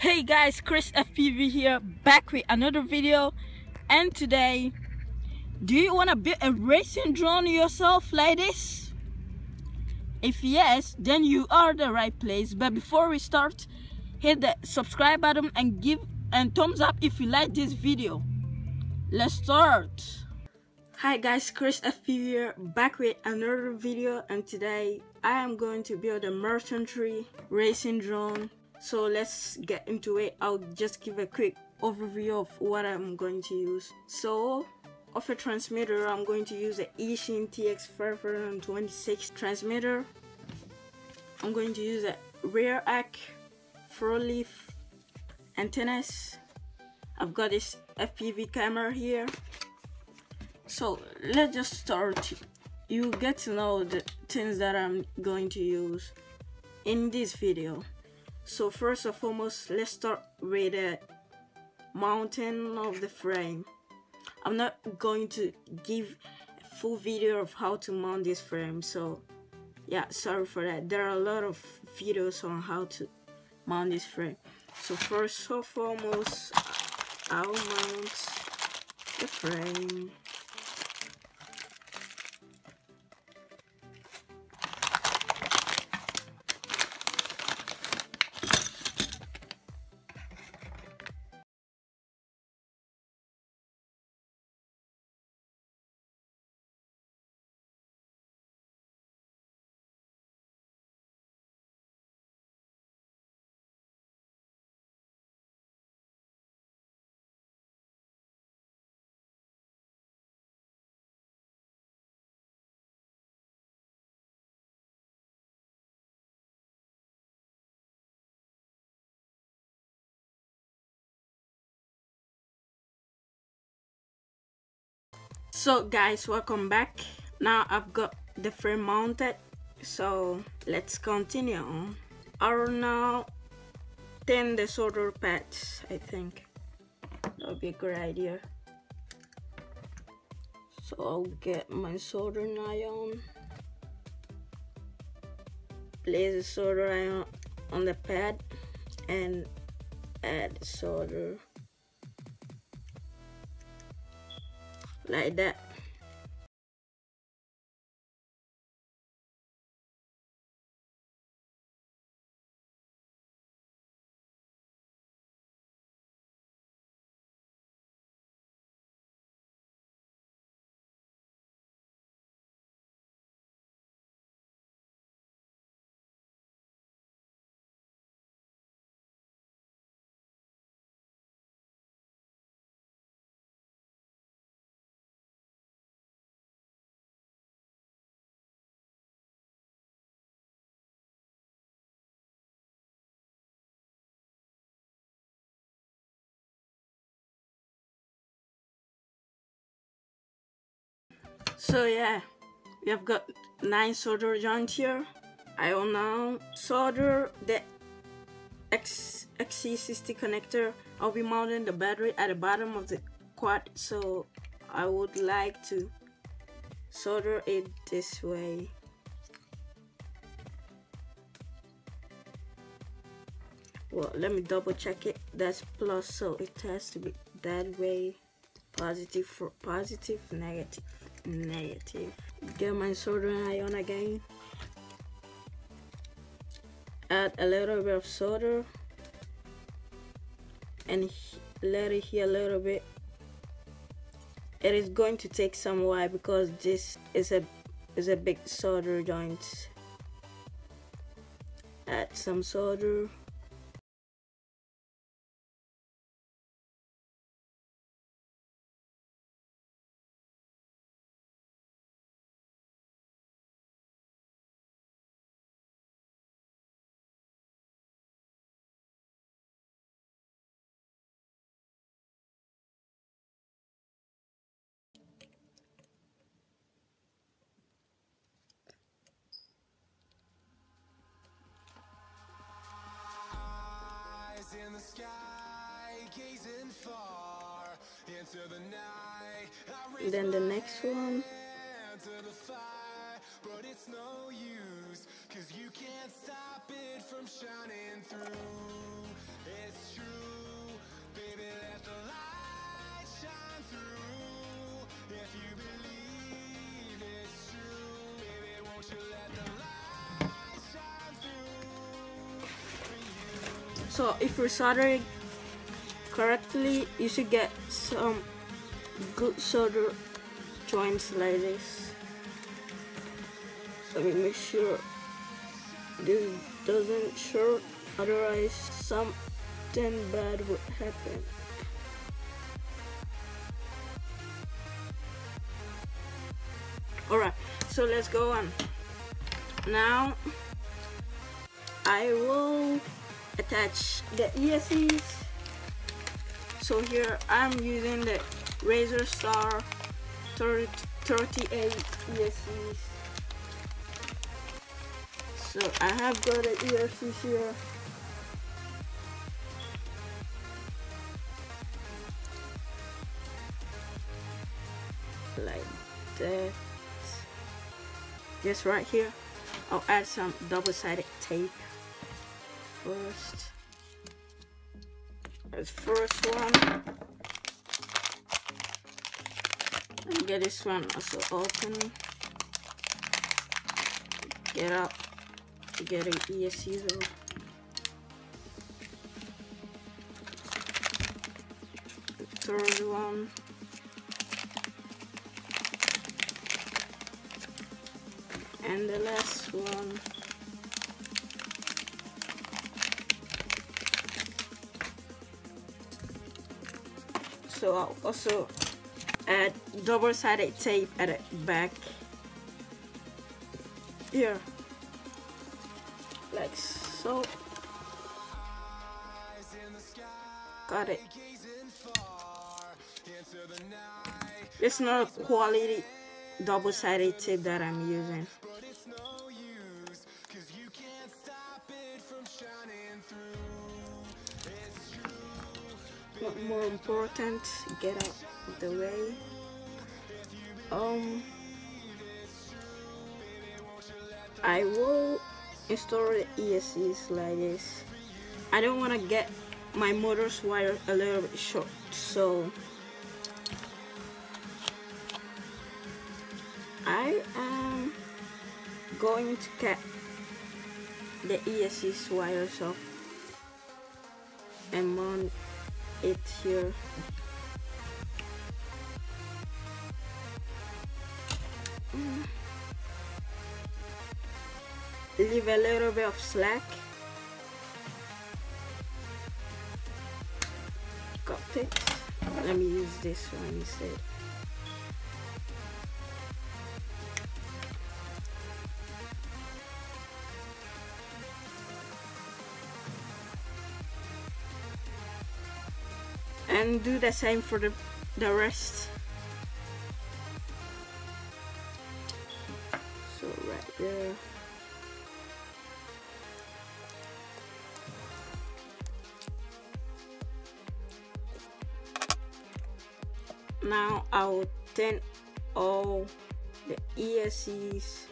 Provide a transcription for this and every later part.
Hey guys, Chris FPV here, back with another video. And today, do you want to build a racing drone yourself like this? If yes, then you are the right place. But before we start, hit the subscribe button and give a thumbs up if you like this video. Let's start. Hi guys, Chris FPV here, back with another video. And today I am going to build a mercenary racing drone. So let's get into it. I'll just give a quick overview of what I'm going to use. So of a transmitter, I'm going to use the Eachine TX526 transmitter. I'm going to use a rear arc 4-leaf antennas. I've got this FPV camera here. So let's just start. You get to know the things that I'm going to use in this video. So first and foremost, let's start with the mounting of the frame. I'm not going to give a full video of how to mount this frame, so yeah, sorry for that. There are a lot of videos on how to mount this frame. So first and foremost, I'll mount the frame. So guys, welcome back. Now I've got the frame mounted, so let's continue on. I'll now thin the solder pads. I think that would be a good idea. So I'll get my soldering iron, place the solder iron on the pad and add solder like that. So yeah, we have got 9 solder joints here. I will now solder the XC60 connector. I'll be mounting the battery at the bottom of the quad, so I would like to solder it this way. Well, let me double check it. That's plus, so it has to be that way. Positive for positive, negative, negative. Get my soldering iron again. Add a little bit of solder and let it heat a little bit. It is going to take some while because this is a big solder joint. Add some solder. In the sky, gazing far into the night. Then the next one. To the fire, but it's no use, 'cause you can't stop it from shining through. It's So if you're soldering correctly, you should get some good solder joints like this. Let me make sure this doesn't short, otherwise something bad would happen. Alright, so let's go on. Now I will attach the ESCs. So here I'm using the Razer Star 38 ESCs. So I have got the ESCs here. Like that. Just right here. I'll add some double-sided tape first. That's first one. And get this one also open. Get out. Get an ESC though. Third one. And the last one. So I'll also add double-sided tape at the back here, like so. Got it. It's not a quality double-sided tape that I'm using. What more important, get out of the way. I will install the ESCs like this. I don't want to get my motor's wire a little bit short, so I am going to cut the ESC's wires off and mount it here. Leave a little bit of slack. Got it. Let me use this one instead. And do the same for the rest. So right there. Now I'll turn all the ESCs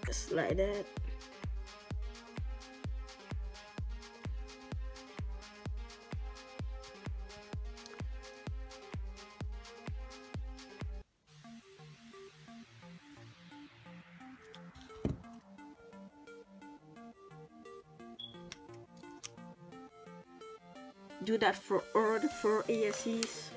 just like that. Do that for all the 4 ESCs.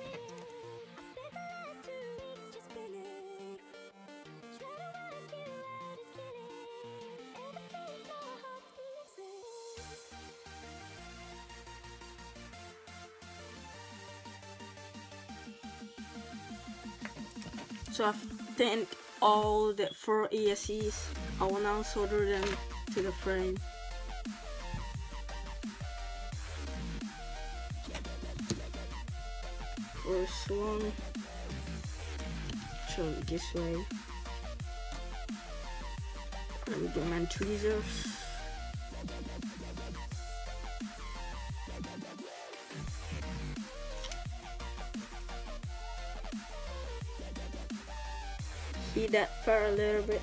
So I've turned all the 4 ESCs. I will now solder them to the frame. First one, show it this way. Let me get my tweezers. Heat that part a little bit.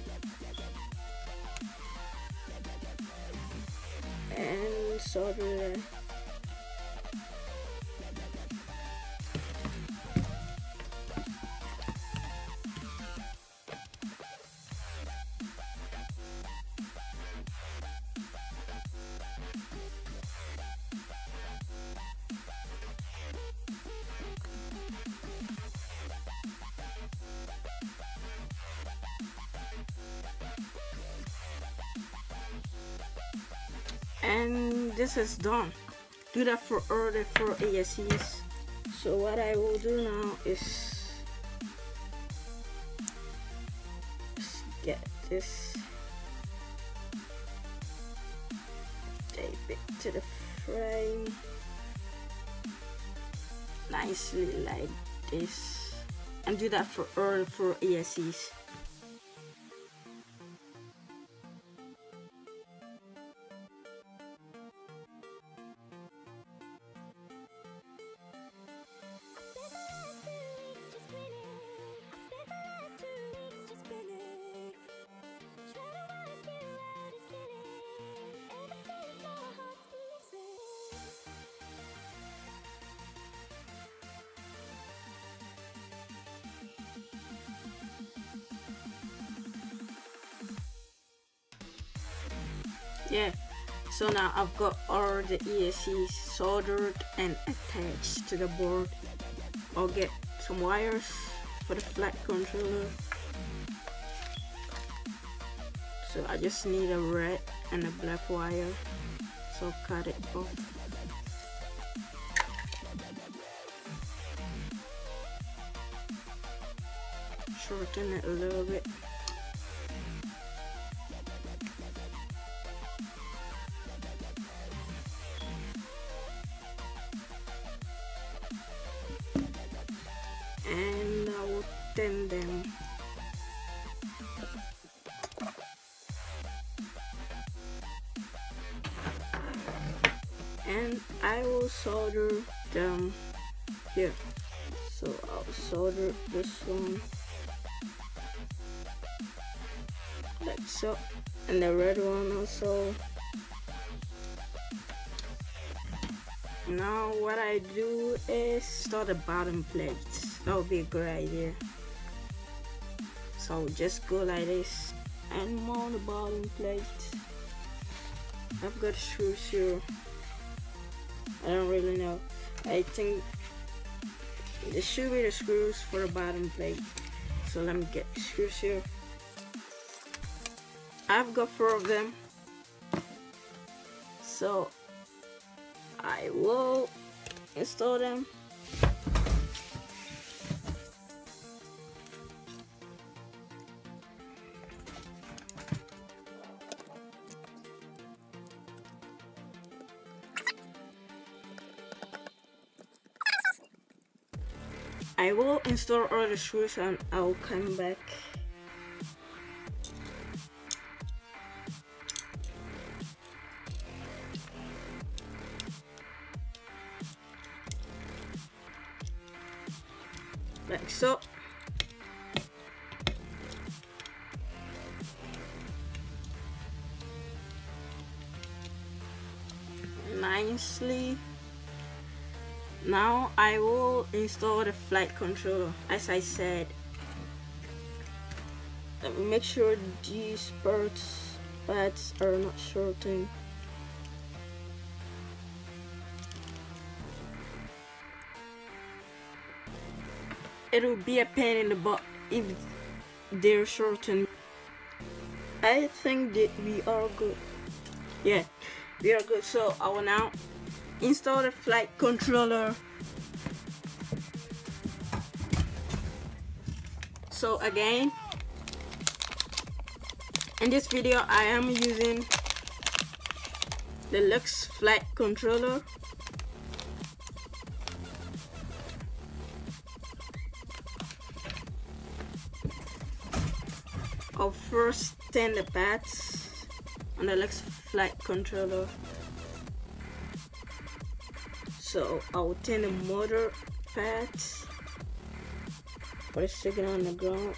And solder that. And this is done. Do that for all the 4 ASCs. So what I will do now is get this, tape it to the frame nicely like this, and do that for all 4 ASCs. Yeah, so now I've got all the ESCs soldered and attached to the board. I'll get some wires for the flight controller. So I just need a red and a black wire, so I'll cut it off. Shorten it a little bit. And I will tin them. And I will solder them here. So I'll solder this one like so, and the red one also. Now what I do is start the bottom plates. That would be a great idea. So I'll just go like this and mount the bottom plate. I've got screws here. I don't really know. I think there should be the screws for the bottom plate. So let me get the screws here. I've got 4 of them. So I will install them. I will install all the screws and I'll come back. Like so. Nicely. Now I will install the flight controller. As I said, let me make sure these pads are not shorting. It will be a pain in the butt if they're shortened. I think that we are good. Yeah, we are good. So I will now install the flight controller. So again, in this video I am using the Lux flight controller. I'll first tin the pads on the Lux flight controller. So I'll tin the motor pads for the signal on the ground.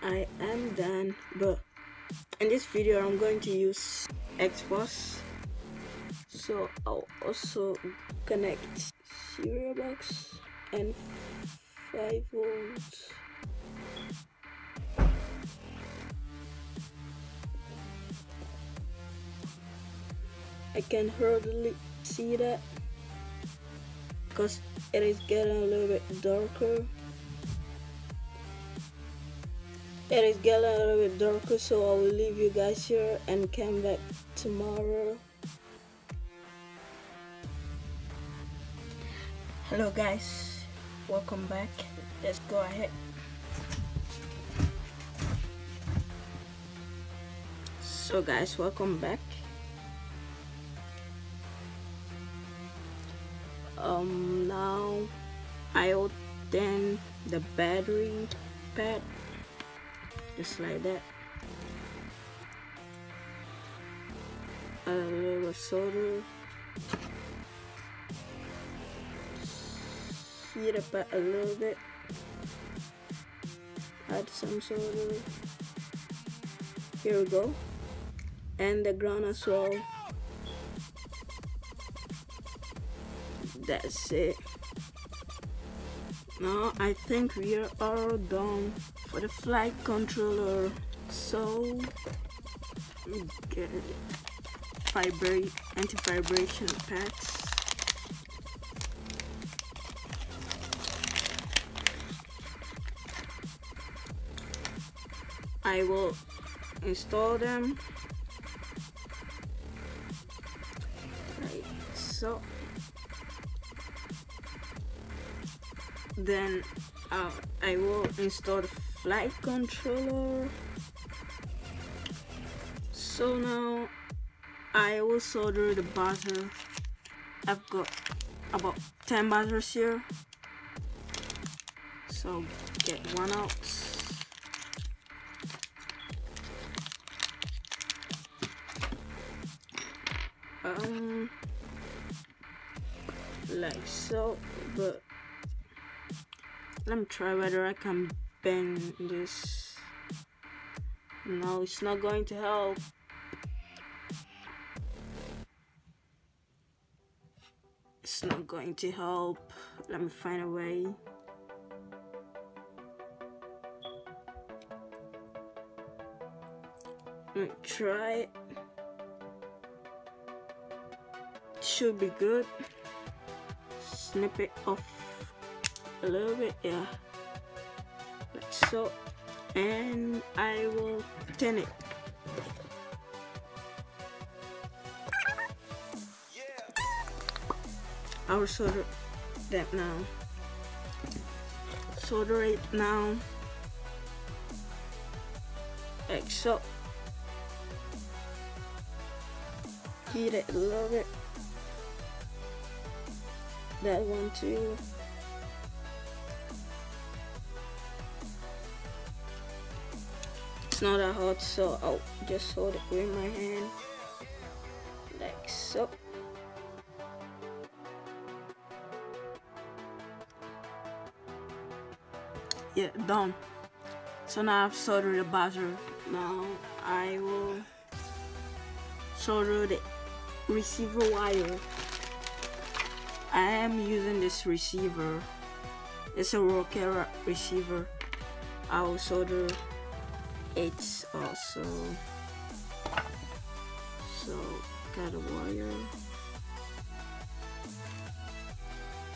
I am done, but in this video I'm going to use Xbox. So I'll also connect serial box and 5 volts. I can hardly see that because it is getting a little bit darker. It is getting a little bit darker, so I will leave you guys here and come back tomorrow. Hello guys, welcome back. Let's go ahead. So guys, welcome back. Now I open the battery pad just like that. A little solder. Heat up a little bit. Add some solder. Here we go. And the ground as well. That's it. Now I think we are all done for the flight controller. So get anti-vibration pads. I will install them like so. Then I will install the flight controller. So now I will solder the buzzer. I've got about 10 buzzers here, so get one out. Like so, but let me try whether I can bend this. No, it's not going to help. It's not going to help. Let me find a way. Let me try it. Should be good. Snip it off a little bit, yeah, like so, and I will tin it. I will solder that now. Solder it now, like so. Heat it a little bit. That one too. It's not that hot, so I'll just hold it with my hand like so. Yeah, done. So now I've soldered the buzzer. Now I will solder the receiver wire. I am using this receiver. It's a Rokera receiver. I will solder it also. So got a wire.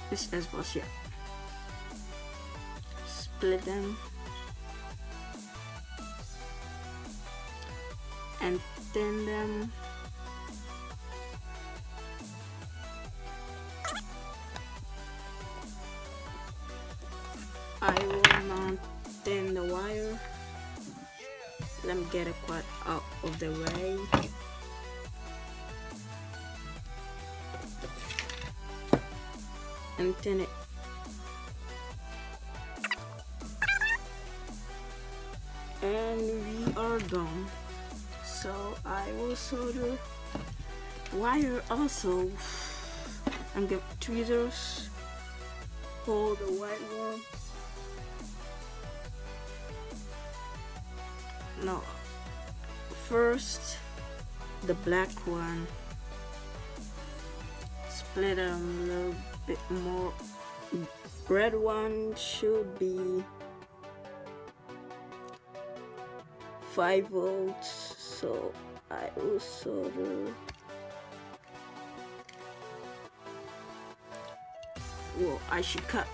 This is what's here. Split them and thin them. I will now thin the wire. Let me get a quad out of the way. And thin it. And we are done. So I will solder wire also. And get tweezers. Hold the white one. No, first the black one. Split them a little bit more. Red one should be 5 volts, so I will solder well, I should cut.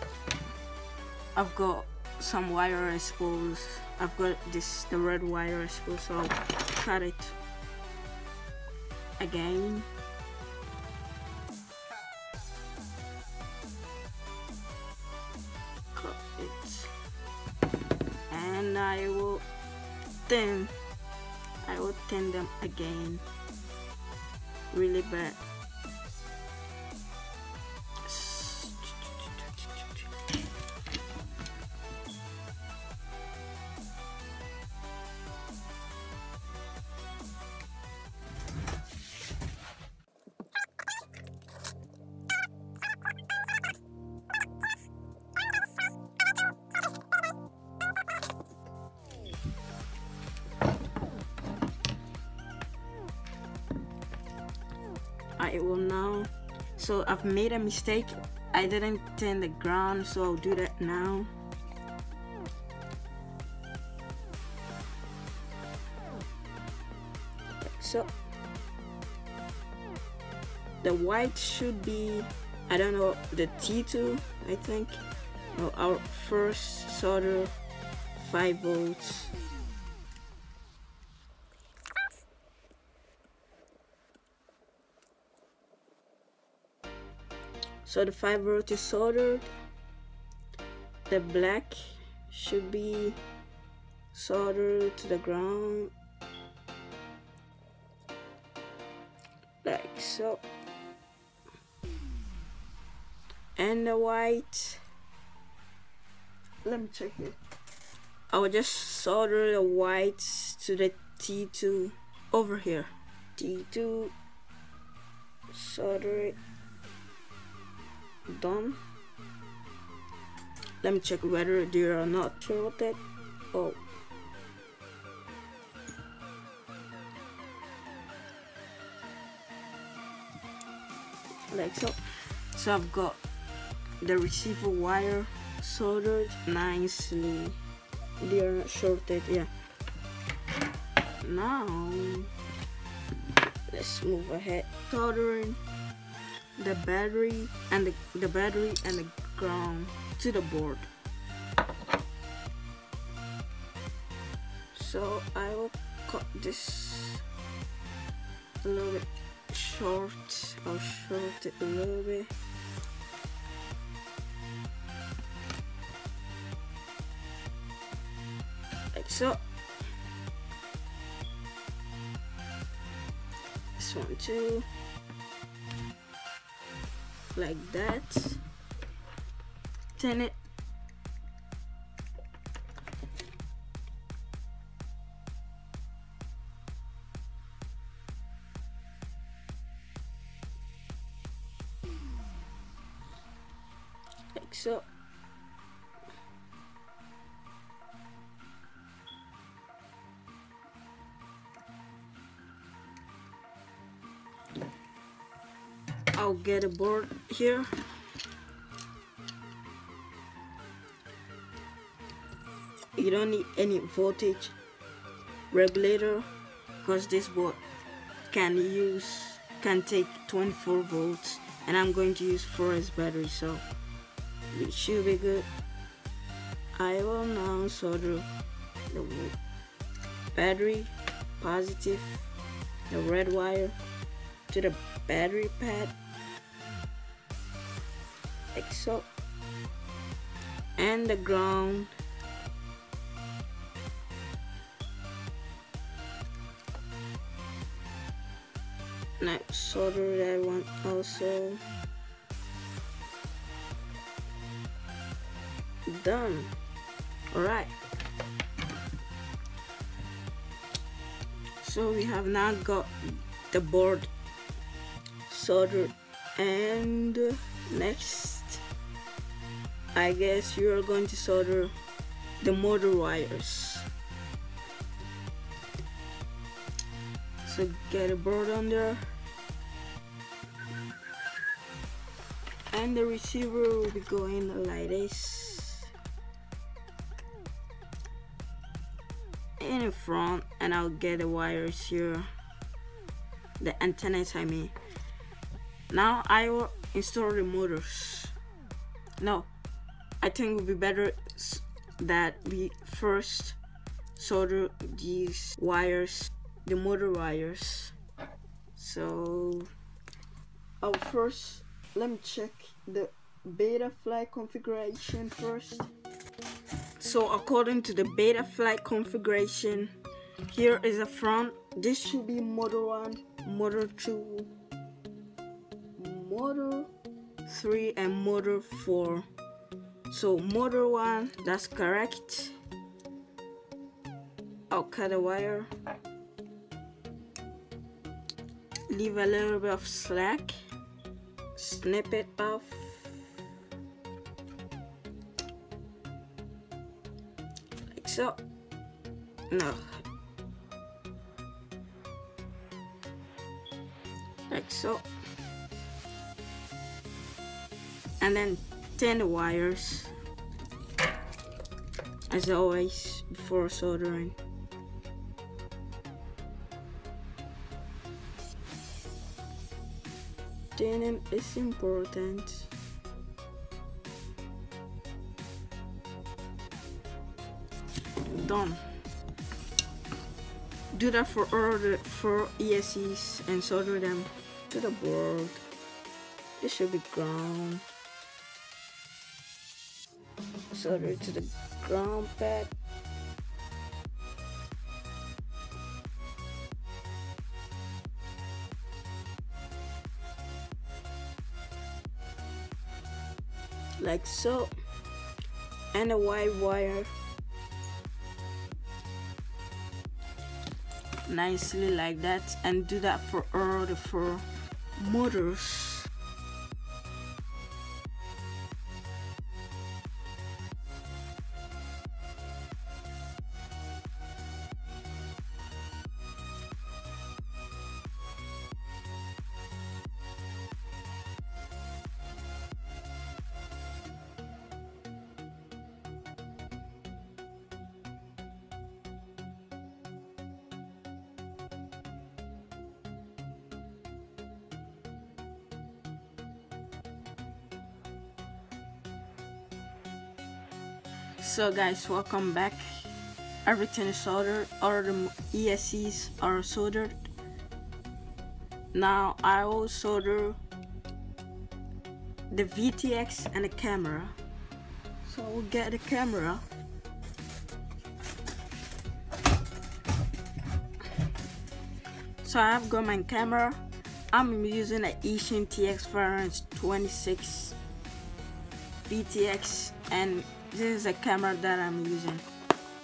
I've got some wire exposed. I've got the red wire exposed, so I'll cut it again. Cut it, and I will thin them again really bad. I will now, so I've made a mistake. I didn't tin the ground, so I'll do that now. So the white should be, I don't know, the T2, I think. No, our first solder 5 volts. So the 5 volt is soldered. The black should be soldered to the ground, like so. And the white, let me check it. I will just solder the whites to the T2 over here. T2, solder it. Done. Let me check whether they are not sure what that. Oh, like so. So I've got the receiver wire soldered nicely. They are not shorted, yeah. Now let's move ahead. Soldering the battery and the ground to the board. So I will cut this a little bit short. I'll short it a little bit. Like so. This one too. Like that. Tin it. Like so. I'll get a board here. You don't need any voltage regulator because this board can take 24 volts, and I'm going to use 4S battery, so it should be good. I will now solder the battery positive, the red wire to the battery pad, like so, and the ground. Now solder that one also. Done. Alright, so we have now got the board soldered, and next I guess you are going to solder the motor wires. So get a board on there, and the receiver will be going like this in front, and I'll get the wires here, the antennas I mean. Now I will install the motors. No, I think it would be better that we first solder these wires, the motor wires. So let me check the Betaflight configuration first. So according to the Betaflight configuration, here is the front. This should be motor 1, motor 2, motor 3, and motor 4. So motor 1, that's correct. I'll cut the wire, leave a little bit of slack, snip it off, like so. No, like so. And then tin the wires as always before soldering. Tinning is important. Done. Do that for all the 4 ESCs and solder them to the board. This should be ground. Solder it to the ground pad. Like so. And a white wire. Nicely like that, and do that for all the 4 motors. So guys, welcome back. Everything is soldered, all the ESCs are soldered. Now I will solder the VTX and the camera. So we'll get the camera. So I have got my camera. I'm using an Eachine TX526 VTX, and this is the camera that I'm using.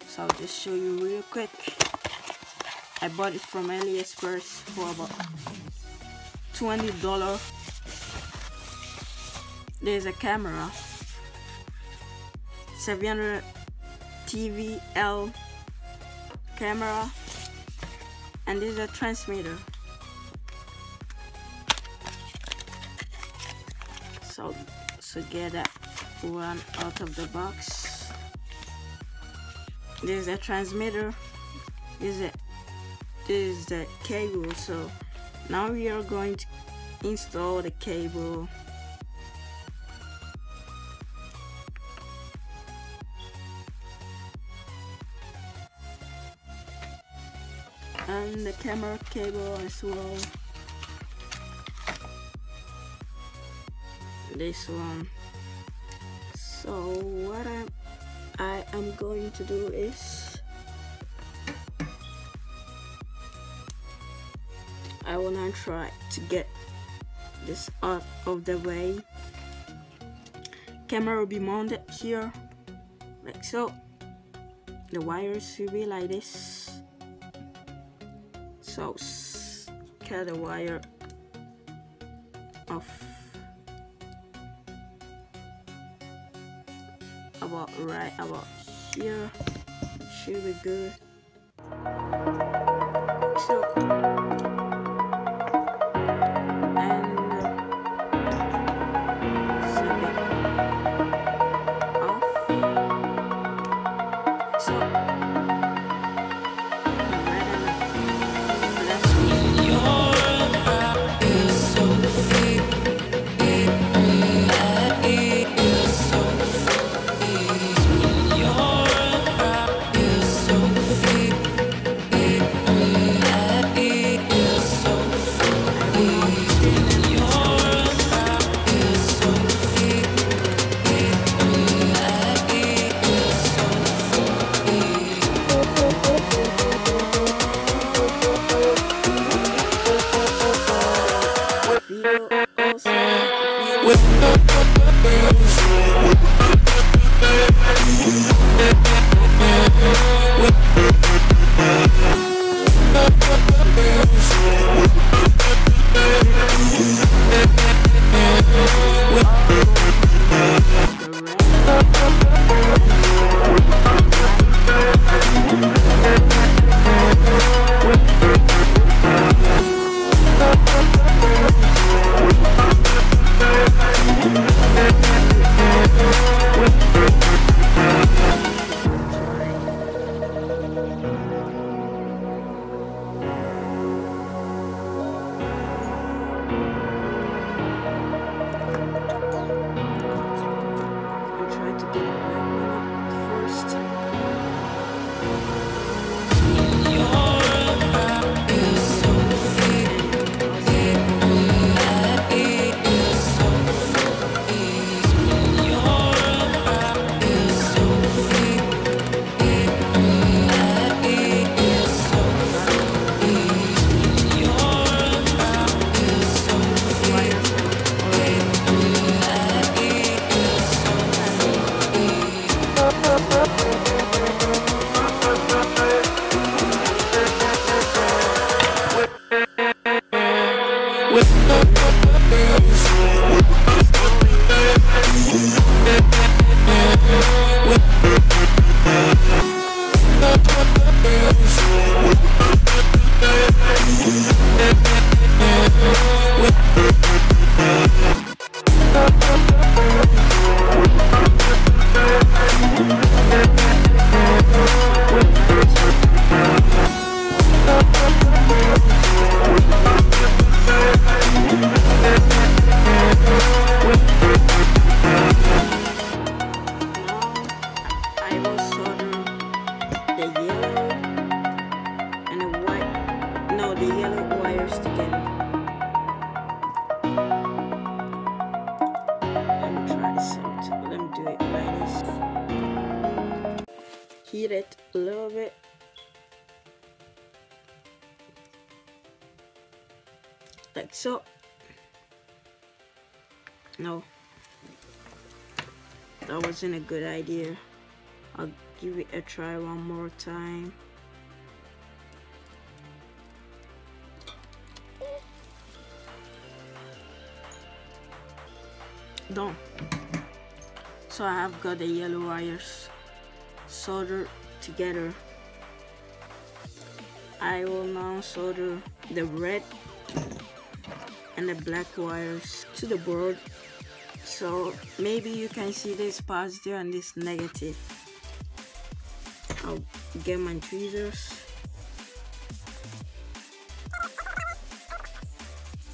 So I'll just show you real quick. I bought it from AliExpress for about $20. There's a camera, 700 TVL camera, and there's a transmitter. So get that one out of the box. There's a transmitter. This is the cable. So now we are going to install the cable. And the camera cable as well. This one. So what I am going to do is I wanna try to get this out of the way. Camera will be mounted here like so. The wires should be like this. So cut the wire off right about here. Should be good. So So Heat it a little bit. Like so. No, that wasn't a good idea. I'll give it a try one more time. Done. So I have got the yellow wires soldered together. I will now solder the red and the black wires to the board, so maybe you can see this positive and this negative. I'll get my tweezers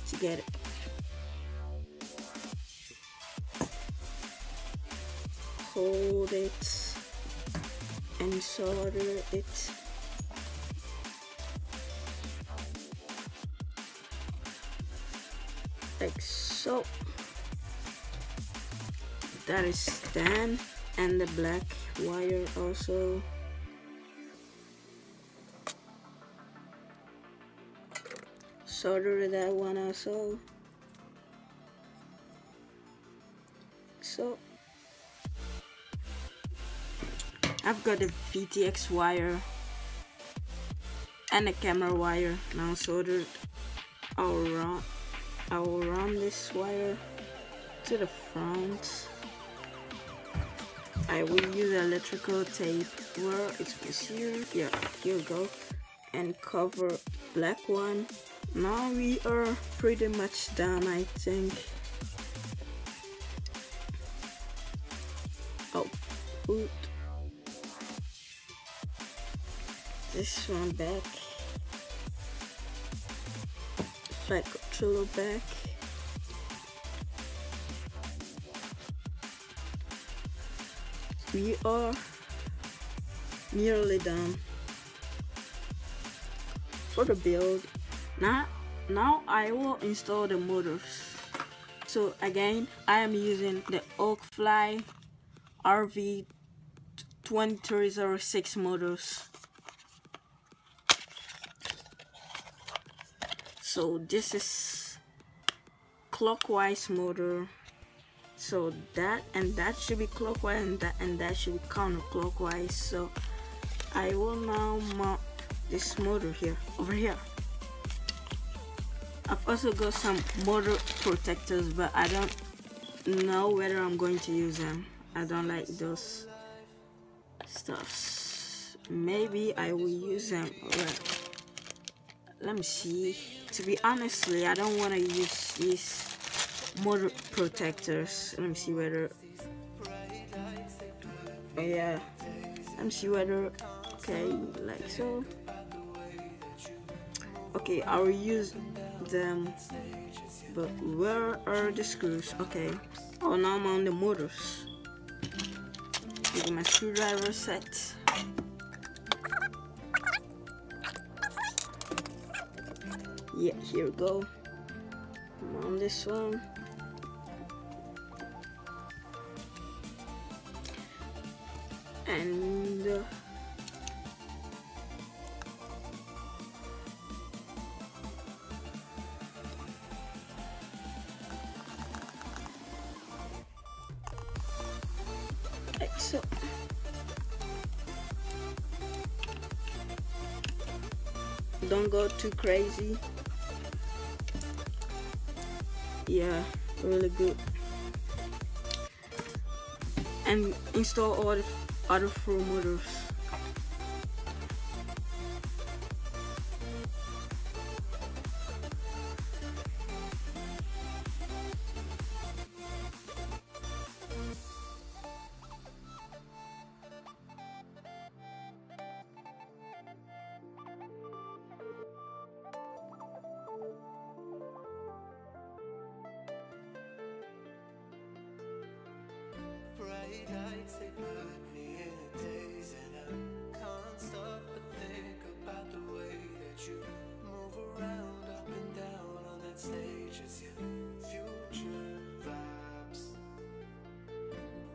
to get it. Hold it and solder it. Like so. That is done, and the black wire also. Solder that one also. So I've got the VTX wire and the camera wire now soldered. I will run this wire to the front. I will use electrical tape where it was here. Yeah, here we go. And cover black one. Now we are pretty much done, I think. I'll put this one back. Flight controller back. We are nearly done for the build. Now I will install the motors. So again, I am using the Oakfly RV2306 motors. So this is clockwise motor. So that and that should be clockwise, and that should be counterclockwise. So I will now mount this motor here, over here. I've also got some motor protectors, but I don't know whether I'm going to use them. I don't like those stuffs. Maybe I will use them. Let me see. To be honestly, I don't want to use these motor protectors. Let me see whether. Oh yeah. Let me see whether. Okay, like so. Okay, I'll use them. But where are the screws? Okay. Oh, now I'm on the motors. Get my screwdriver set. Yeah, here we go. I'm on this one. And like so. Don't go too crazy. Yeah, really good. And install all the other 4 motors. Bright lights, they put me in a daze, and I can't stop but think about the way that you move around up and down on that stage as your future vibes.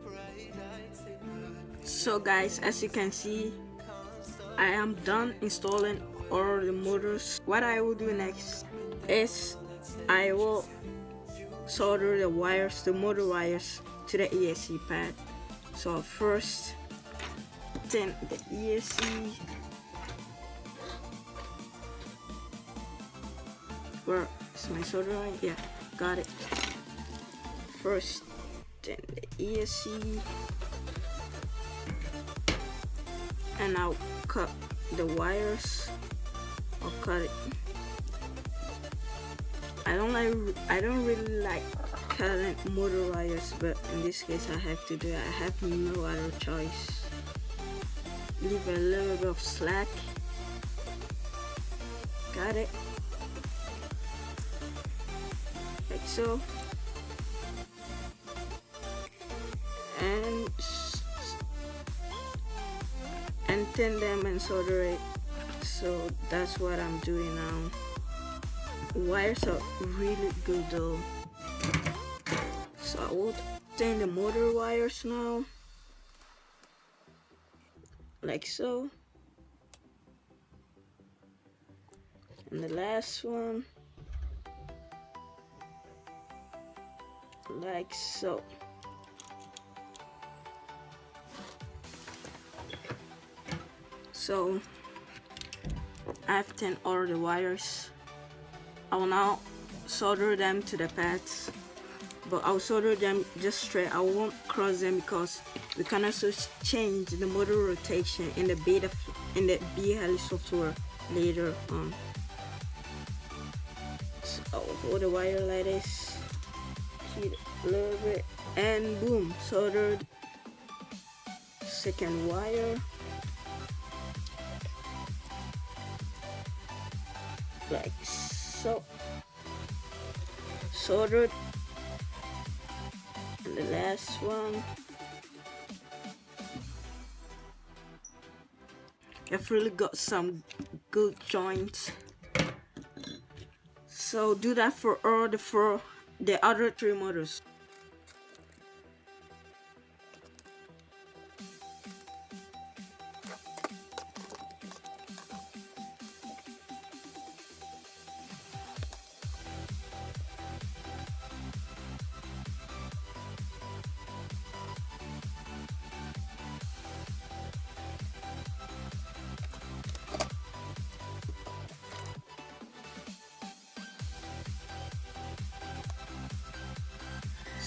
Bright lights, they put me. So guys, as you can see, I am done installing all the motors. What I will do next is I will solder the wires, the motor wires, to the ESC pad. So first, tin the ESC. Where is my solder line? Yeah, got it. First, tin the ESC, and I'll cut the wires. I'll cut it. I don't really like cutting motor wires, but in this case I have to do it. I have no other choice. Leave a little bit of slack. Got it. Like so. And tin them and solder it. So that's what I'm doing now. Wires are really good though. So I will tin the motor wires now, like so. And the last one, like so. So I've tinned all the wires. I will now solder them to the pads, but I'll solder them just straight. I won't cross them because we can also change the motor rotation in the BHeli software later on. So I'll hold the wire like this, heat it a little bit, and boom, soldered. Second wire, like so, soldered. And the last one, I've really got some good joints. So do that for all the other 3 motors.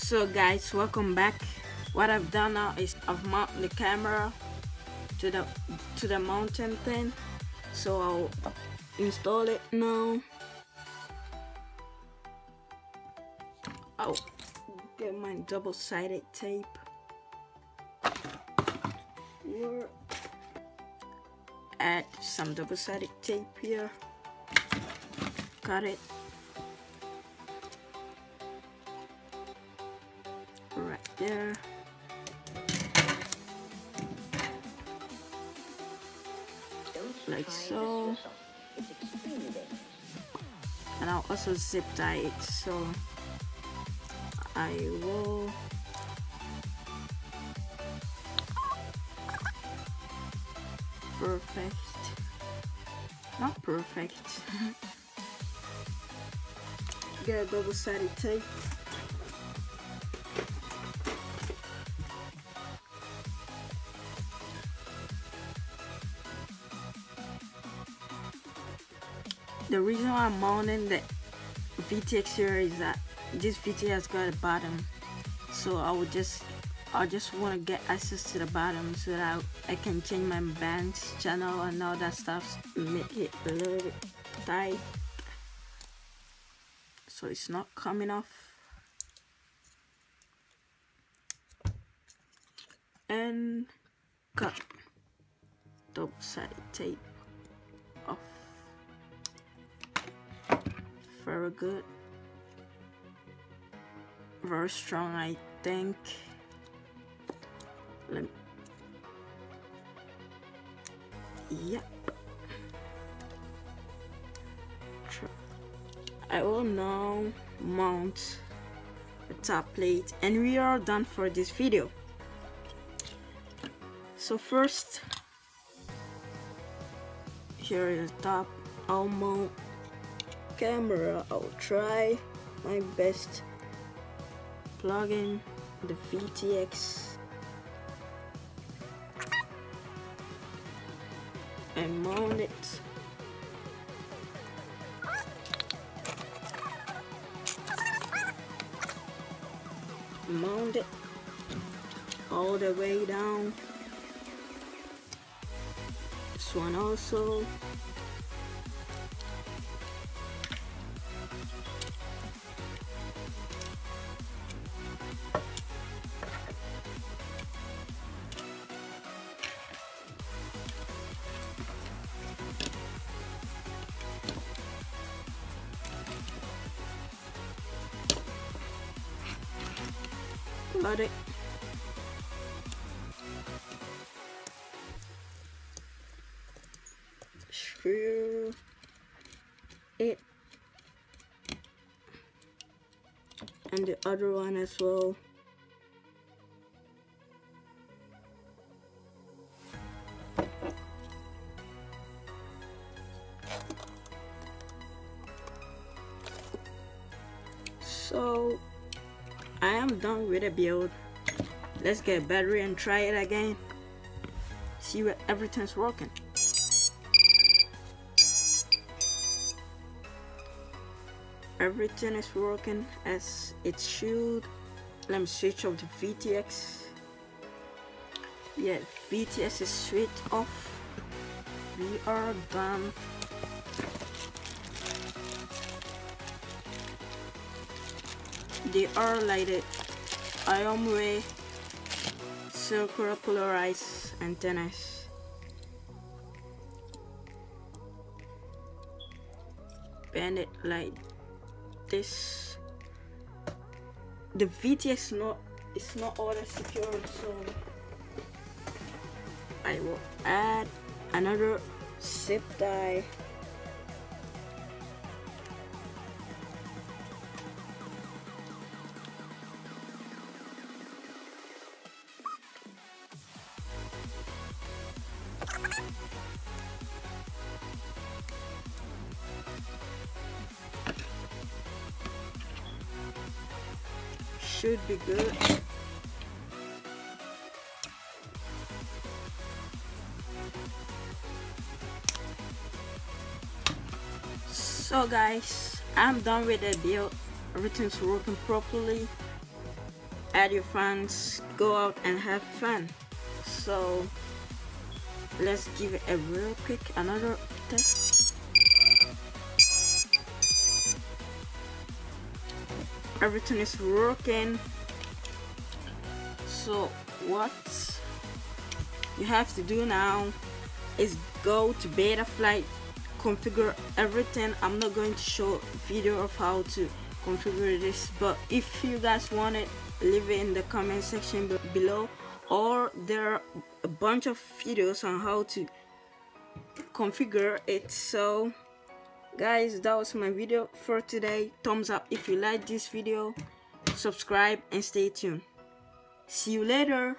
So guys, welcome back. What I've done now is I've mounted the camera to the mountain thing, so I'll install it now. I'll get my double-sided tape. Add some double-sided tape here. Cut it right there. Like so. And I'll also zip tie it, so I will perfect, not perfect. Get a double-sided tape. The reason why I'm mounting the VTX here is that this VTX has got a bottom, so I just want to get access to the bottom so that I can change my band's channel and all that stuff, make it a little bit tight so it's not coming off. And cut double-sided tape off. Very good, very strong, I think. Yep. I will now mount the top plate, and we are done for this video. So first, here is the top. I'll mount camera. I'll try my best. Plug in the VTX and mount it. Mount it all the way down. This one also. Got it. Screw it, and the other one as well. So I am done with the build. Let's get a battery and try it again. See where everything's working. Everything is working as it should. Let me switch off the VTX. Yeah, VTX is switched off. We are done. They are lighted IOMWAY circular polarized antennas. Bend it like this. The VTX is not all that secure, so I will add another zip tie. Should be good. So guys, I'm done with the build. Everything's working properly. add your friends, go out and have fun. So let's give it a real quick another test. Everything is working. So what you have to do now is go to Betaflight, configure everything. I'm not going to show a video of how to configure this, but if you guys want it, leave it in the comment section below, or there are a bunch of videos on how to configure it. So guys, that was my video for today. Thumbs up if you like this video, subscribe and stay tuned. See you later.